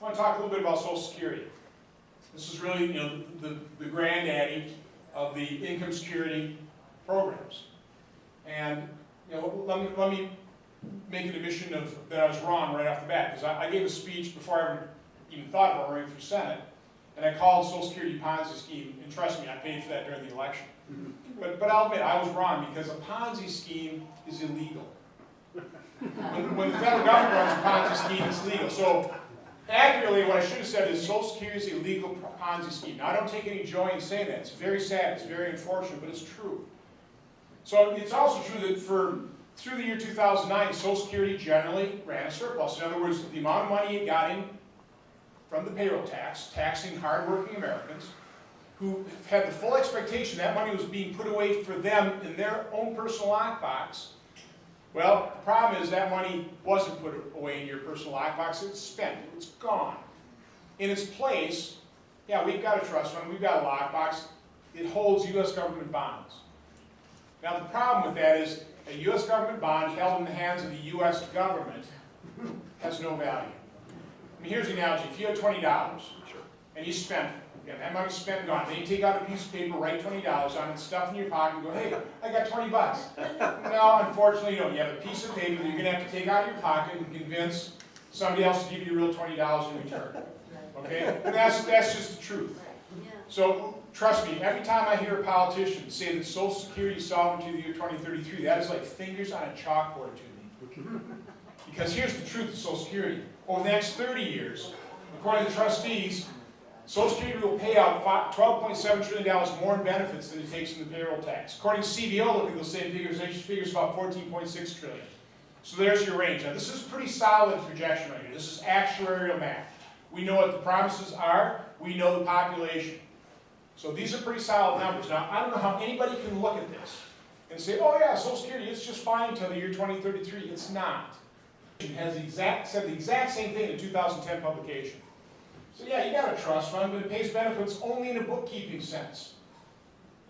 I want to talk a little bit about Social Security. This is really, the granddaddy of the income security programs. And, let me make an admission that I was wrong right off the bat, because I gave a speech before I ever even thought about running for Senate, and I called Social Security Ponzi scheme, and trust me, I paid for that during the election. But I'll admit, I was wrong, because a Ponzi scheme is illegal. When the federal government runs a Ponzi scheme, it's legal. So, accurately, what I should have said is Social Security is a legal Ponzi scheme. Now, I don't take any joy in saying that. It's very sad, it's very unfortunate, but it's true. So, it's also true that through the year 2009, Social Security generally ran a surplus. In other words, the amount of money it got in from the payroll tax, taxing hardworking Americans, who had the full expectation that money was being put away for them in their own personal lockbox. Well, the problem is that money wasn't put away in your personal lockbox, it's spent, it's gone. In its place, yeah, we've got a trust fund, we've got a lockbox, it holds U.S. government bonds. Now the problem with that is a U.S. government bond held in the hands of the U.S. government has no value. I mean, here's the analogy. If you had $20 and you spent it, and that money's spent and gone, then you take out a piece of paper, write $20 on it, stuff in your pocket, and go, hey, I got 20 bucks. No, unfortunately you don't. You have a piece of paper that you're going to have to take out of your pocket and convince somebody else to give you the real $20 in return. Okay? And that's just the truth. So, trust me, every time I hear a politician say that Social Security is solvent to the year 2033, that is like fingers on a chalkboard to me. Because here's the truth of Social Security. Over the next 30 years, according to the trustees, Social Security will pay out $12.7 trillion more in benefits than it takes from the payroll tax. According to CBO, look at those same figures, they figures about $14.6 trillion. So there's your range. Now this is a pretty solid projection right here. This is actuarial math. We know what the promises are, we know the population. So these are pretty solid numbers. Now, I don't know how anybody can look at this and say, oh yeah, Social Security, it's just fine until the year 2033. It's not. It has said the exact same thing in the 2010 publication. So yeah, you got a trust fund, but it pays benefits only in a bookkeeping sense.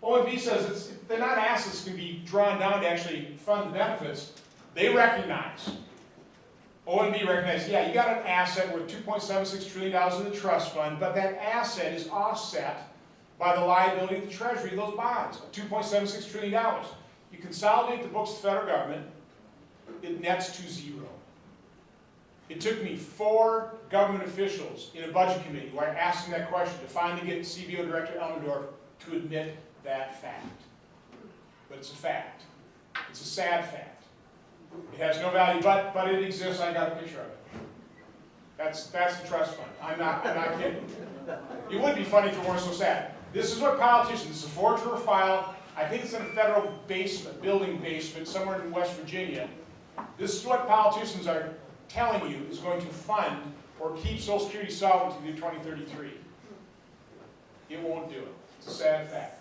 OMB says they're not assets that can be drawn down to actually fund the benefits. They recognize, OMB recognizes, yeah, you got an asset worth $2.76 trillion in the trust fund, but that asset is offset by the liability of the Treasury of those bonds, $2.76 trillion. You consolidate the books of the federal government, it nets to zero. It took me 4 government officials in a budget committee where I asked them that question to finally get CBO Director Elmendorf to admit that fact. But it's a fact. It's a sad fact. It has no value, but it exists. I got a picture of it. That's the trust fund. I'm not kidding. It would be funny if it weren't so sad. This is what politicians, this is a forgery file. I think it's in a federal basement, building basement, somewhere in West Virginia. This is what politicians are telling you is going to fund or keep Social Security solvent to the year 2033. It won't do it. It's a sad fact.